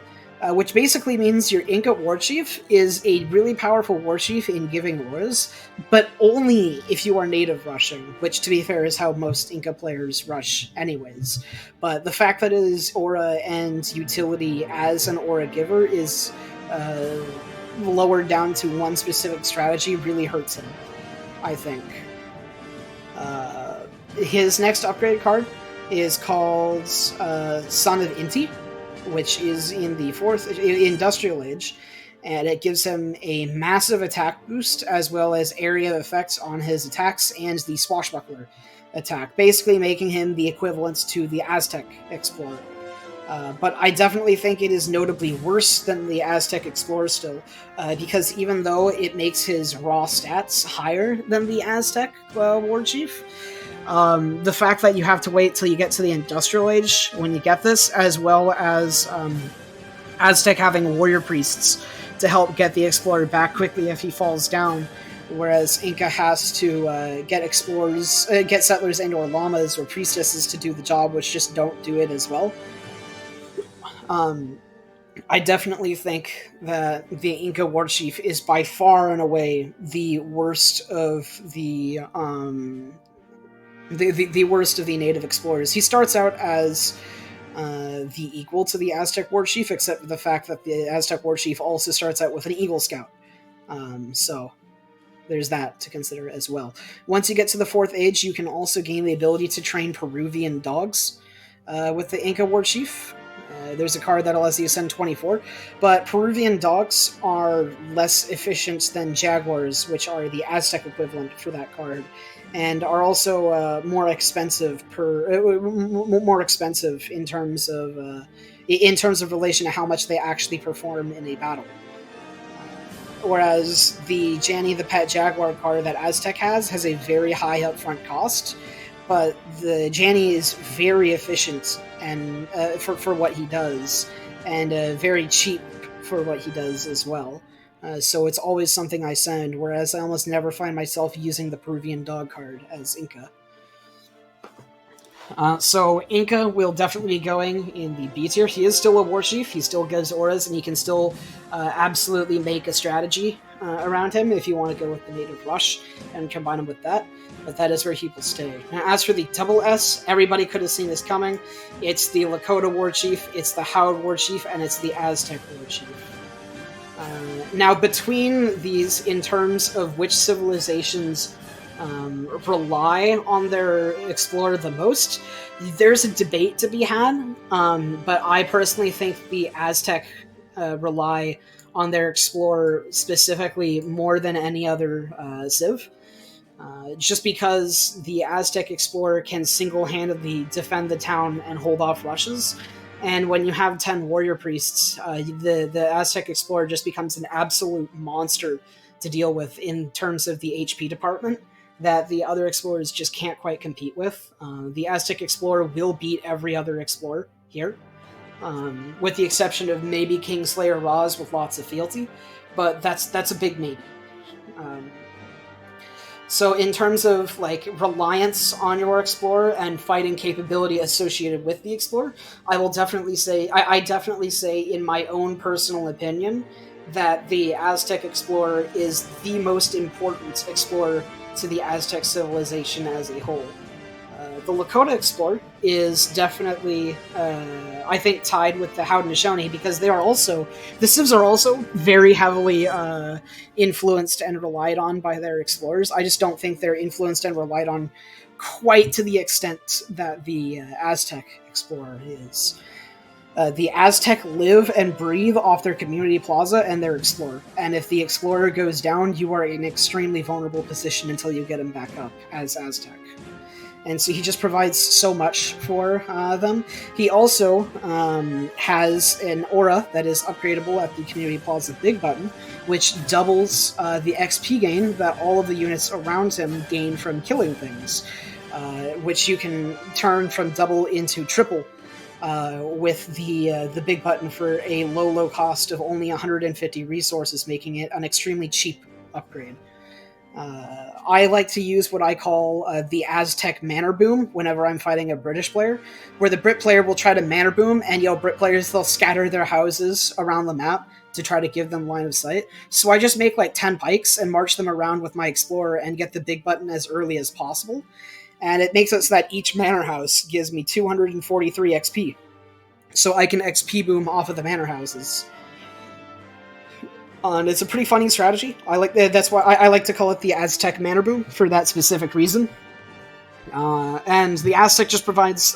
which basically means your Inca Warchief is a really powerful Warchief in giving auras, but only if you are native rushing, which, to be fair, is how most Inca players rush anyways. But the fact that his aura and utility as an aura giver is lowered down to one specific strategy really hurts him, I think. His next upgrade card is called Son of Inti, which is in the 4th Industrial Age, and it gives him a massive attack boost as well as area effects on his attacks and the Swashbuckler attack, basically making him the equivalent to the Aztec Explorer. But I definitely think it is notably worse than the Aztec Explorer still, because even though it makes his raw stats higher than the Aztec Warchief, the fact that you have to wait till you get to the Industrial Age when you get this, as well as Aztec having warrior priests to help get the Explorer back quickly if he falls down, whereas Inca has to get explorers, get settlers and or llamas or priestesses to do the job, which just don't do it as well. I definitely think that the Inca Warchief is by far and away the worst of the worst of the native explorers. He starts out as the equal to the Aztec Warchief, except for the fact that the Aztec Warchief also starts out with an Eagle Scout. So there's that to consider as well. Once you get to the 4th age, you can also gain the ability to train Peruvian dogs with the Inca Warchief. There's a card that allows you to send 24, but Peruvian dogs are less efficient than jaguars, which are the Aztec equivalent for that card, and are also more expensive more expensive in terms of relation to how much they actually perform in a battle. Whereas the Janny the Pet Jaguar card that Aztec has a very high upfront cost, but the Janny is very efficient and for what he does, and very cheap for what he does as well. So it's always something I send, whereas I almost never find myself using the Peruvian dog card as Inca. So Inca will definitely be going in the B tier. He is still a Warchief, he still gives auras, and he can still absolutely make a strategy around him if you want to go with the Native Rush and combine him with that, but that is where he will stay. Now, as for the double S, everybody could have seen this coming. It's the Lakota Warchief, it's the Howard Warchief, and it's the Aztec Warchief. Now, between these, in terms of which civilizations rely on their explorer the most, there's a debate to be had, but I personally think the Aztec rely on their explorer specifically more than any other civ, just because the Aztec explorer can single-handedly defend the town and hold off rushes, and when you have 10 warrior priests, the Aztec explorer just becomes an absolute monster to deal with in terms of the HP department that the other explorers just can't quite compete with. The Aztec Explorer will beat every other explorer here, with the exception of maybe Kingslayer Raz with lots of fealty, but that's a big maybe. So in terms of like reliance on your explorer and fighting capability associated with the explorer, I will definitely say, I definitely say in my own personal opinion, that the Aztec Explorer is the most important explorer to the Aztec civilization as a whole. The Lakota Explorer is definitely, I think, tied with the Haudenosaunee because they are also, the civs are also very heavily influenced and relied on by their explorers. I just don't think they're influenced and relied on quite to the extent that the Aztec Explorer is. The Aztec live and breathe off their community plaza and their explorer, and if the explorer goes down, you are in an extremely vulnerable position until you get him back up as Aztec. And so he just provides so much for them. He also has an aura that is upgradable at the community plaza big button, which doubles the XP gain that all of the units around him gain from killing things, which you can turn from double into triple with the big button for a low cost of only 150 resources, making it an extremely cheap upgrade. I like to use what I call the Aztec Manor Boom whenever I'm fighting a British player, where the Brit player will try to Manor Boom, and Brit players, they'll scatter their houses around the map to try to give them line of sight. So I just make like 10 pikes and march them around with my Explorer and get the big button as early as possible. And it makes it so that each manor house gives me 243 XP. So I can XP boom off of the manor houses. And it's a pretty funny strategy. That's why I like to call it the Aztec Manor Boom for that specific reason. And the Aztec just provides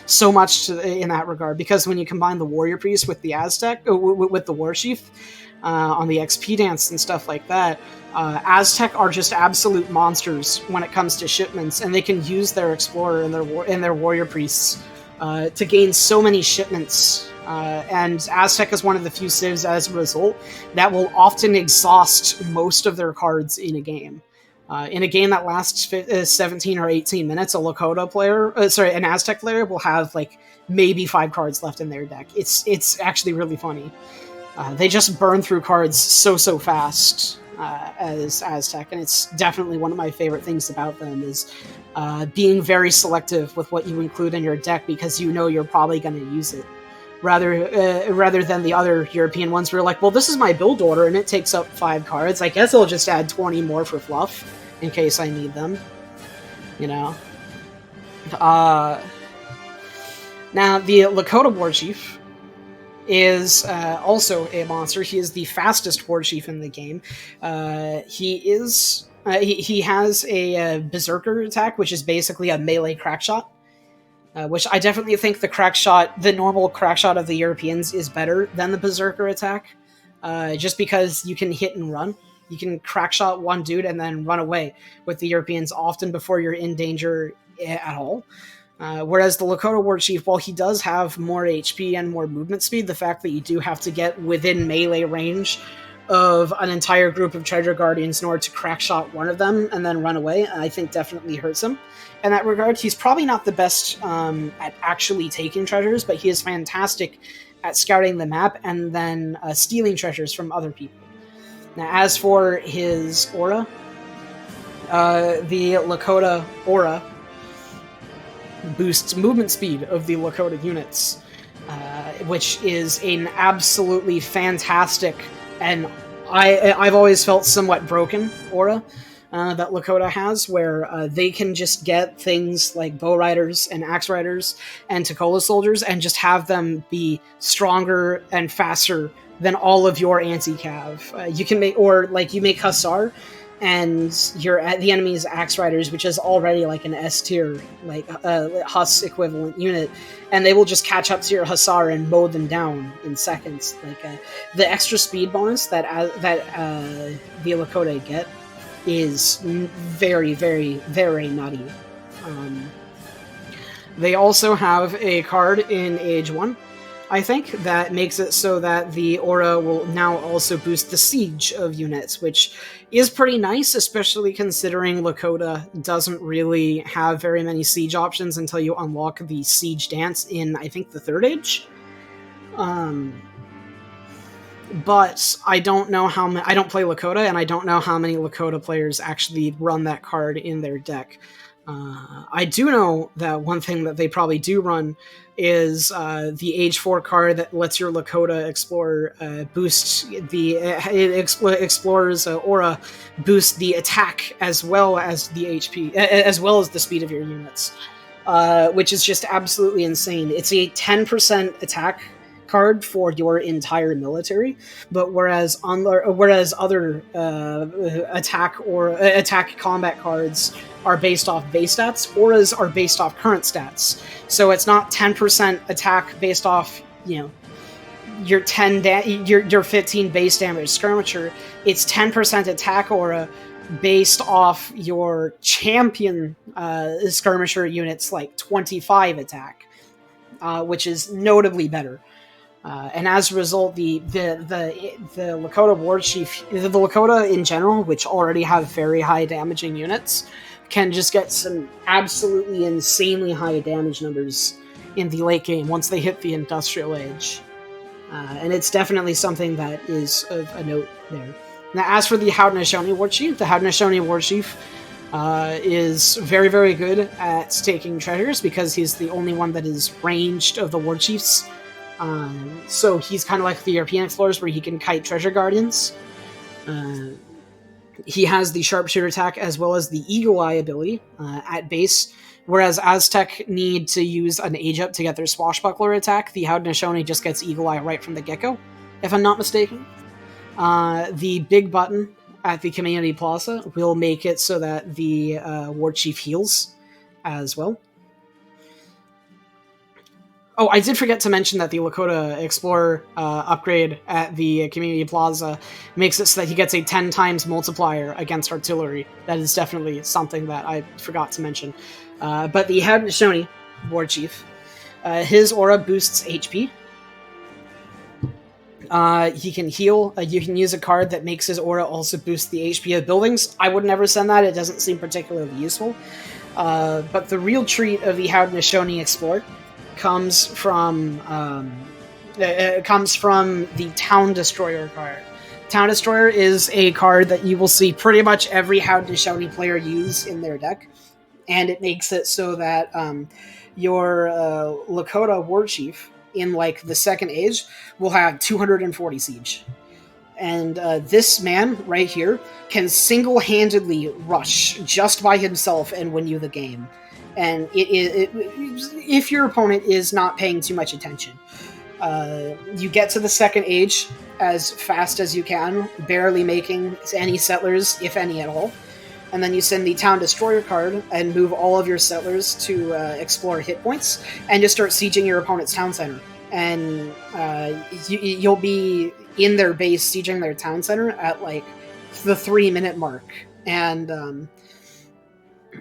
so much in that regard, because when you combine the Warrior Priest with the Aztec, with the Warchief, on the XP dance and stuff like that, Aztec are just absolute monsters when it comes to shipments, and they can use their Explorer and their Warrior Priests to gain so many shipments. And Aztec is one of the few civs, as a result, that will often exhaust most of their cards in a game. In a game that lasts 17 or 18 minutes, an Aztec player will have like maybe 5 cards left in their deck. It's actually really funny. They just burn through cards so fast as Aztec, and it's definitely one of my favorite things about them is being very selective with what you include in your deck, because you're probably going to use it. Rather than the other European ones where you're like, well, this is my build order and it takes up 5 cards. I guess I'll just add 20 more for fluff in case I need them. Now, the Lakota Warchief is also a monster. He is the fastest Warchief in the game. He has a Berserker attack, which is basically a melee crackshot. which I definitely think the normal crack shot of the Europeans is better than the Berserker attack, just because you can hit and run. You can crack shot one dude and then run away with the Europeans often before you're in danger at all. Whereas the Lakota Warchief, while he does have more HP and more movement speed, the fact that you do have to get within melee range of an entire group of treasure guardians in order to crack shot one of them and then run away, I think definitely hurts him. In that regard, he's probably not the best at actually taking treasures, but he is fantastic at scouting the map and then stealing treasures from other people. Now, as for his aura, the Lakota aura boosts movement speed of the Lakota units, which is an absolutely fantastic, and I've always felt somewhat broken aura that Lakota has, where they can just get things like bow riders and axe riders and Tukola soldiers and just have them be stronger and faster than all of your anti-cav. You can make, or like you make Hussar, and you're at the enemy's axe riders, which is already like an S tier, like Huss equivalent unit, and they will just catch up to your Hussar and mow them down in seconds. Like the extra speed bonus that the Lakota get is very, very, very nutty. They also have a card in Age 1, I think, that makes it so that the aura will now also boost the siege of units, which is pretty nice, especially considering Lakota doesn't really have very many siege options until you unlock the siege dance in, I think, the 3rd age. But I don't know I don't play Lakota, and I don't know how many Lakota players actually run that card in their deck. I do know that one thing that they probably do run is the Age 4 card that lets your Lakota Explorer boost the Explorer's aura, boost the attack as well as the HP, as well as the speed of your units, which is just absolutely insane. It's a 10% attack card for your entire military, but whereas other attack combat cards are based off base stats, auras are based off current stats. So it's not 10% attack based off, your 15 base damage skirmisher. It's 10% attack aura based off your champion skirmisher units, like 25 attack, which is notably better. And as a result, the Lakota Warchief, the Lakota in general, which already have very high damaging units, can just get some absolutely insanely high damage numbers in the late game once they hit the Industrial Age. And it's definitely something that is of a note there. Now, as for the Haudenosaunee Warchief, the Haudenosaunee Warchief is very, very good at taking treasures because he's the only one that is ranged of the Warchiefs. So he's kind of like the European Explorers, where he can kite treasure guardians. He has the sharpshooter attack as well as the eagle eye ability at base, whereas Aztec need to use an age up to get their swashbuckler attack. The Haudenosaunee just gets eagle eye right from the get-go, if I'm not mistaken. The big button at the community plaza will make it so that the Warchief heals as well. Oh, I did forget to mention that the Lakota Explorer upgrade at the Community Plaza makes it so that he gets a 10 times multiplier against artillery. That is definitely something that I forgot to mention. But the Haudenosaunee Warchief, his aura boosts HP. He can heal. You can use a card that makes his aura also boost the HP of buildings. I would never send that. It doesn't seem particularly useful. But the real treat of the Haudenosaunee Explorer comes from the Town Destroyer card. Town Destroyer is a card that you will see pretty much every Haudenosaunee player use in their deck, and it makes it so that your Lakota Warchief in like the 2nd age will have 240 siege. And this man right here can single-handedly rush just by himself and win you the game. And if your opponent is not paying too much attention. You get to the 2nd age as fast as you can, barely making any settlers, if any at all. and then you send the Town Destroyer card and move all of your settlers to explore hit points, and just start sieging your opponent's town center. And you'll be in their base sieging their town center at like the 3-minute mark, and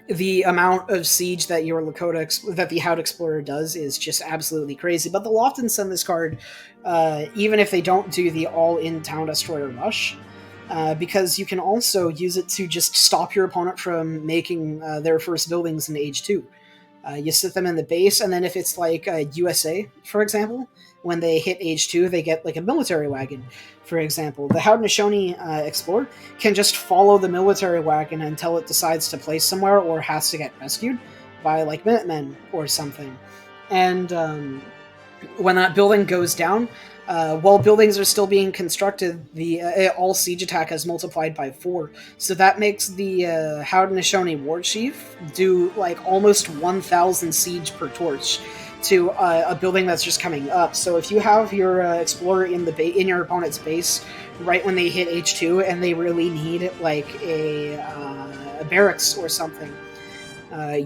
the amount of siege that your that the Howd Explorer does is just absolutely crazy. But they'll often send this card, even if they don't do the all-in Town Destroyer rush, because you can also use it to just stop your opponent from making their first buildings in Age 2. You sit them in the base, and then if it's like USA, for example, when they hit Age 2, they get like a military wagon, for example. The Haudenosaunee Explorer can just follow the military wagon until it decides to place somewhere or has to get rescued by like Minutemen or something. And when that building goes down, while buildings are still being constructed, the all siege attack has multiplied by 4. So that makes the Haudenosaunee Warchief do like almost 1,000 siege per torch to a building that's just coming up. So if you have your explorer in in your opponent's base right when they hit H2 and they really need like a barracks or something,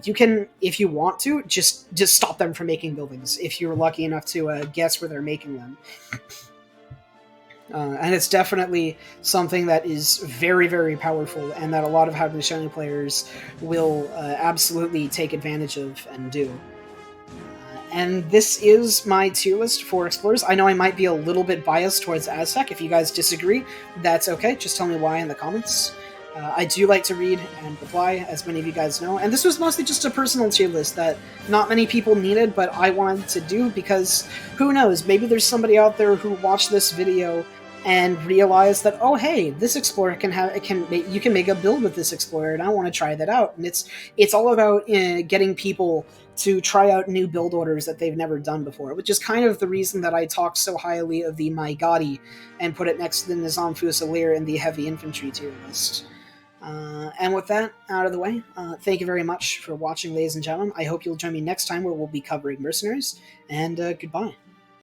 you can, if you want to, just stop them from making buildings if you're lucky enough to guess where they're making them. And it's definitely something that is very, very powerful, and that a lot of Haudenosaunee players will absolutely take advantage of and do. And this is my tier list for Explorers. I know I might be a little bit biased towards Aztec. If you guys disagree, that's okay. Just tell me why in the comments. I do like to read and reply, as many of you guys know, and this was mostly just a personal tier list that not many people needed, but I wanted to do because who knows, maybe there's somebody out there who watched this video and realized that, oh hey, this explorer you can make a build with this explorer, and I want to try that out. And it's all about getting people to try out new build orders that they've never done before, which is kind of the reason that I talk so highly of the Maigadi and put it next to the Nizam Fusilier in the heavy infantry tier list. And with that out of the way, thank you very much for watching, ladies and gentlemen. I hope you'll join me next time where we'll be covering mercenaries, and goodbye.